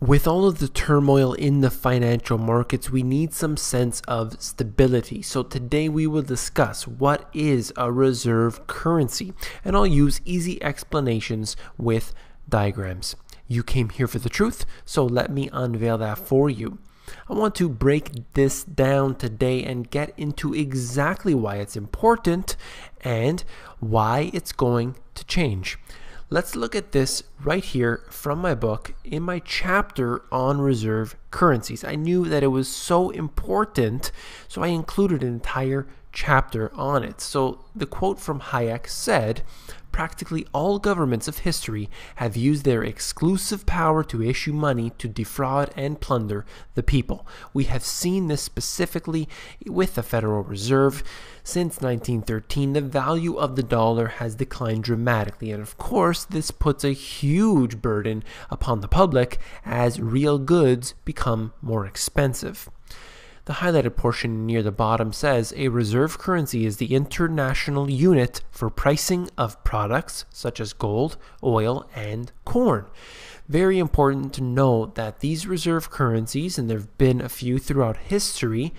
With all of the turmoil in the financial markets, we need some sense of stability. So today we will discuss what is a reserve currency, and I'll use easy explanations with diagrams. You came here for the truth, so let me unveil that for you. I want to break this down today and get into exactly why it's important and why it's going to change. Let's look at this right here from my book in my chapter on reserve currencies. I knew that it was so important, so I included an entire chapter on it. So the quote from Hayek said, "Practically all governments of history have used their exclusive power to issue money to defraud and plunder the people. We have seen this specifically with the Federal Reserve. Since 1913, the value of the dollar has declined dramatically, and of course, this puts a huge burden upon the public as real goods become more expensive." The highlighted portion near the bottom says, "A reserve currency is the international unit for pricing of products such as gold, oil, and corn." Very important to note that these reserve currencies, and there have been a few throughout history,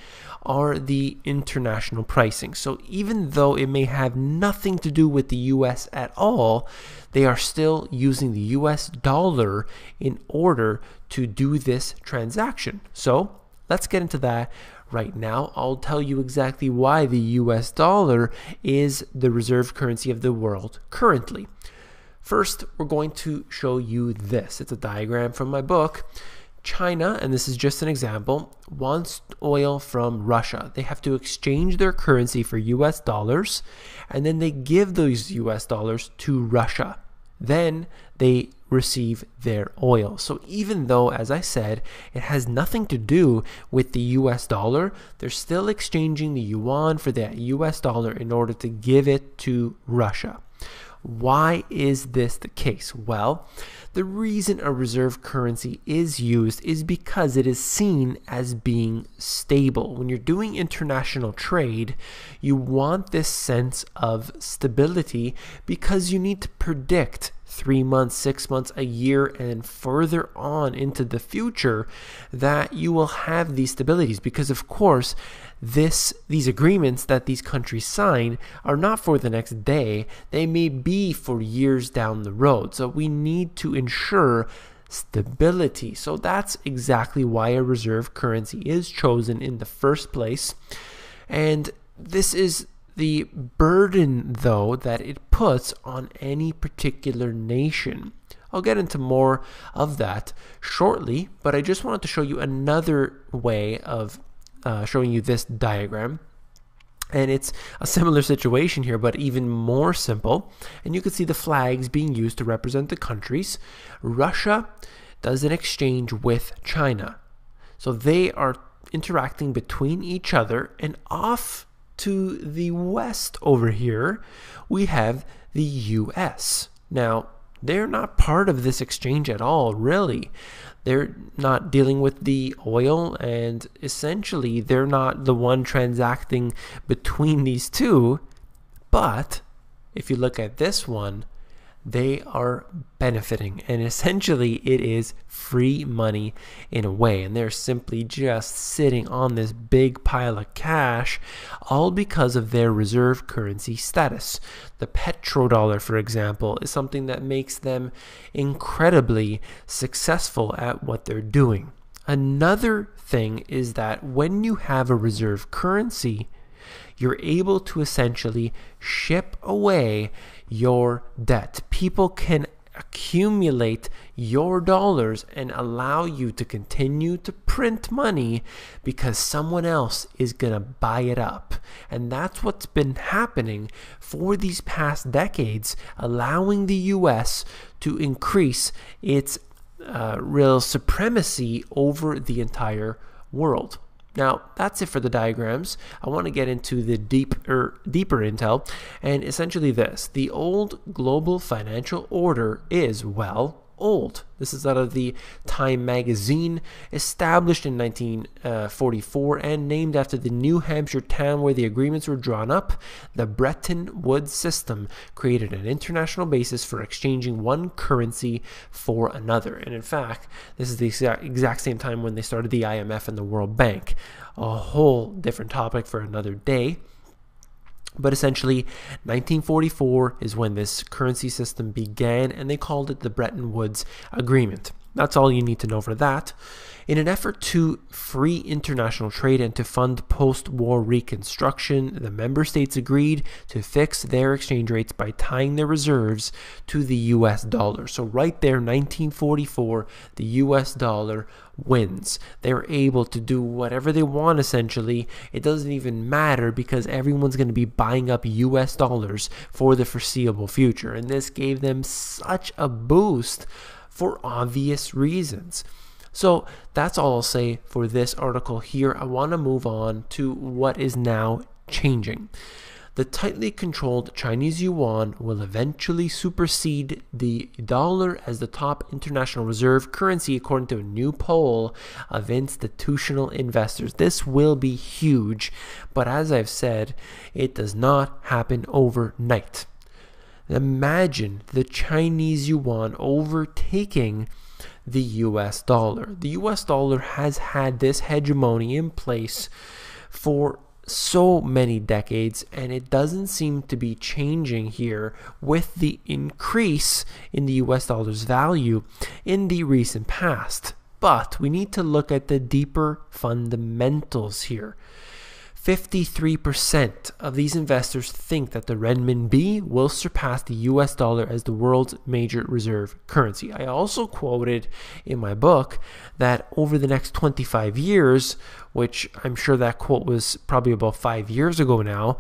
are the international pricing. So even though it may have nothing to do with the US at all, they are still using the US dollar in order to do this transaction. So let's get into that right now. I'll tell you exactly why the US dollar is the reserve currency of the world currently. First, we're going to show you this. It's a diagram from my book. China, and this is just an example, wants oil from Russia. They have to exchange their currency for US dollars, and then they give those US dollars to Russia. Then they receive their oil. So even though, as I said, it has nothing to do with the US dollar, they're still exchanging the yuan for that US dollar in order to give it to Russia. Why is this the case? Well, the reason a reserve currency is used is because it is seen as being stable. When you're doing international trade, you want this sense of stability because you need to predict 3 months, 6 months, a year, and further on into the future that you will have these stabilities. Because of course, these agreements that these countries sign are not for the next day. They may be for years down the road. So we need to ensure stability. So that's exactly why a reserve currency is chosen in the first place. And this is the burden, though, that it puts on any particular nation. I'll get into more of that shortly, but I just wanted to show you another way of showing you this diagram. And it's a similar situation here, but even more simple. And you can see the flags being used to represent the countries. Russia does an exchange with China. So they are interacting between each other, and off to the west over here, we have the US. Now, they're not part of this exchange at all, really. They're not dealing with the oil, and essentially, they're not the one transacting between these two. But if you look at this one, they are benefiting, and essentially it is free money in a way, and they're simply just sitting on this big pile of cash, all because of their reserve currency status. The petrodollar, for example, is something that makes them incredibly successful at what they're doing. Another thing is that when you have a reserve currency, you're able to essentially ship away your debt. People can accumulate your dollars and allow you to continue to print money because someone else is going to buy it up. And that's what's been happening for these past decades, allowing the US to increase its real supremacy over the entire world. Now, that's it for the diagrams. I want to get into the deeper intel, and essentially this. The old global financial order is, well, old. This is out of the Time magazine, established in 1944 and named after the New Hampshire town where the agreements were drawn up. The Bretton Woods system created an international basis for exchanging one currency for another. And in fact, this is the exact same time when they started the IMF and the World Bank. A whole different topic for another day. But essentially, 1944 is when this currency system began, and they called it the Bretton Woods Agreement. That's all you need to know for that. In an effort to free international trade and to fund post-war reconstruction, the member states agreed to fix their exchange rates by tying their reserves to the US dollar. So right there, 1944, the US dollar wins. They're able to do whatever they want, essentially. It doesn't even matter because everyone's going to be buying up US dollars for the foreseeable future. And this gave them such a boost for obvious reasons. So that's all I'll say for this article here. I want to move on to what is now changing. The tightly controlled Chinese yuan will eventually supersede the dollar as the top international reserve currency, according to a new poll of institutional investors. This will be huge, but as I've said, it does not happen overnight. Imagine the Chinese yuan overtaking the US dollar. The US dollar has had this hegemony in place for so many decades, and it doesn't seem to be changing here with the increase in the US dollar's value in the recent past. But we need to look at the deeper fundamentals here. 53% of these investors think that the renminbi will surpass the US dollar as the world's major reserve currency. I also quoted in my book that over the next 25 years, which I'm sure that quote was probably about 5 years ago now,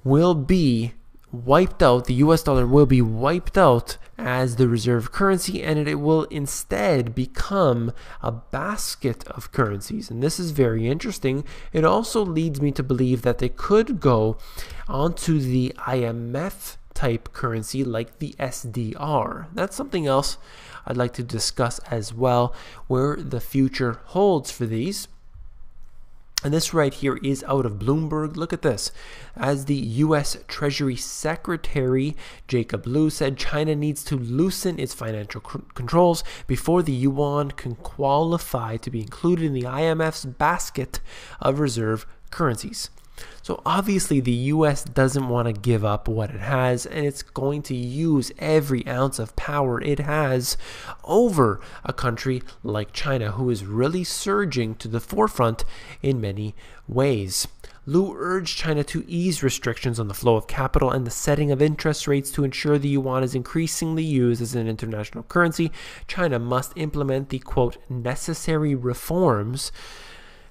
will be wiped out. The US dollar will be wiped out as the reserve currency, and it will instead become a basket of currencies. And this is very interesting. It also leads me to believe that they could go onto the IMF type currency like the SDR. That's something else I'd like to discuss as well, where the future holds for these. And this right here is out of Bloomberg. Look at this. As the U.S. Treasury Secretary Jacob Lew said, China needs to loosen its financial controls before the yuan can qualify to be included in the IMF's basket of reserve currencies. So obviously the US doesn't want to give up what it has, and it's going to use every ounce of power it has over a country like China, who is really surging to the forefront in many ways. Lew urged China to ease restrictions on the flow of capital and the setting of interest rates to ensure the yuan is increasingly used as an international currency. China must implement the, quote, necessary reforms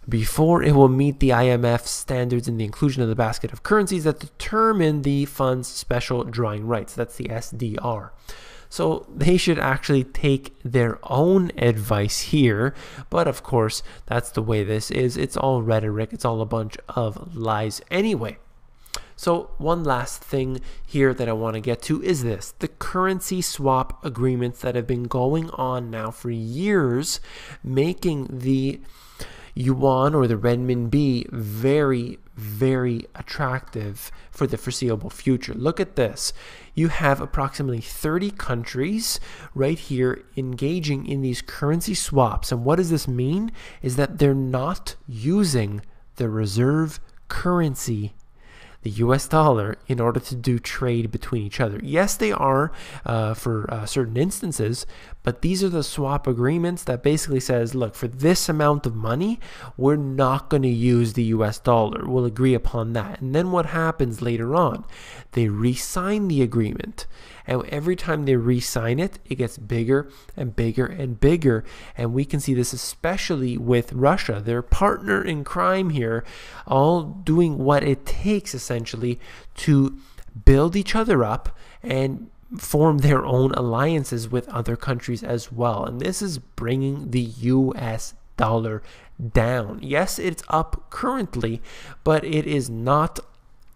before it will meet the IMF standards in the inclusion of the basket of currencies that determine the fund's special drawing rights. That's the SDR. So they should actually take their own advice here. But of course, that's the way this is. It's all rhetoric. It's all a bunch of lies anyway. So one last thing here that I want to get to is this. The currency swap agreements that have been going on now for years, making the yuan or the renminbi very, very attractive for the foreseeable future. Look at this. You have approximately 30 countries right here engaging in these currency swaps. And what does this mean? Is that they're not using the reserve currency, the US dollar, in order to do trade between each other. Yes, they are for certain instances, but these are the swap agreements that basically says, look, for this amount of money, we're not going to use the US dollar. We'll agree upon that. And then what happens later on? They re-sign the agreement. And every time they re-sign it, it gets bigger and bigger and bigger. And we can see this especially with Russia, their partner in crime here, all doing what it takes essentially to build each other up and form their own alliances with other countries as well. And this is bringing the US dollar down. Yes, it's up currently, but it is not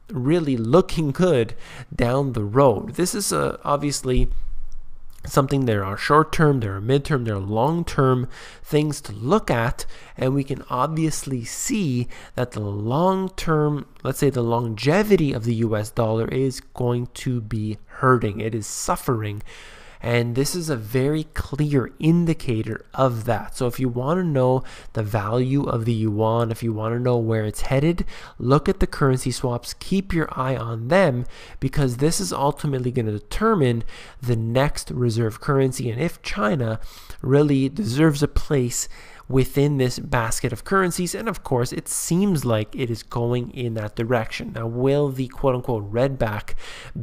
really looking good down the road. This is obviously something. There are short-term, there are mid-term, there are long-term things to look at, and we can obviously see that the long-term, let's say the longevity of the US dollar is going to be hurting. It is suffering. And this is a very clear indicator of that. So if you want to know the value of the yuan, if you want to know where it's headed, look at the currency swaps, keep your eye on them, because this is ultimately going to determine the next reserve currency and if China really deserves a place within this basket of currencies. And of course, it seems like it is going in that direction. Now, will the quote-unquote redback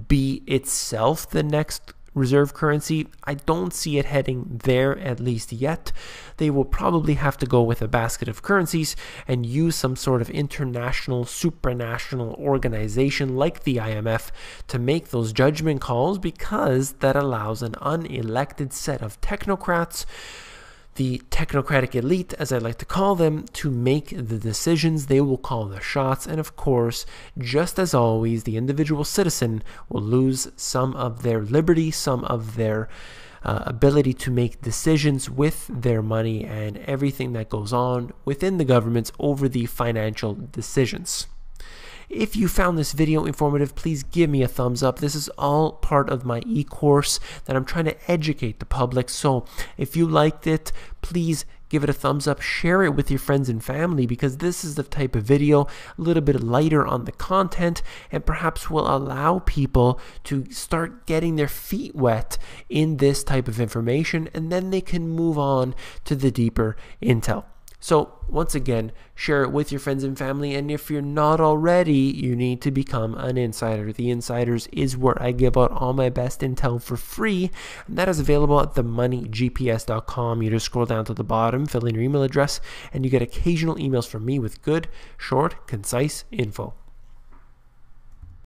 be itself the next reserve currency? I don't see it heading there, at least yet. They will probably have to go with a basket of currencies and use some sort of international, supranational organization like the IMF to make those judgment calls, because that allows an unelected set of technocrats, the technocratic elite, as I like to call them, to make the decisions. They will call the shots. And of course, just as always, the individual citizen will lose some of their liberty, some of their ability to make decisions with their money and everything that goes on within the governments over the financial decisions. If you found this video informative, please give me a thumbs up. This is all part of my e-course that I'm trying to educate the public. So if you liked it, please give it a thumbs up, share it with your friends and family, because this is the type of video a little bit lighter on the content and perhaps will allow people to start getting their feet wet in this type of information, and then they can move on to the deeper intel. So once again, share it with your friends and family, and if you're not already, you need to become an insider. The Insiders is where I give out all my best intel for free, and that is available at themoneygps.com. You just scroll down to the bottom, fill in your email address, and you get occasional emails from me with good, short, concise info.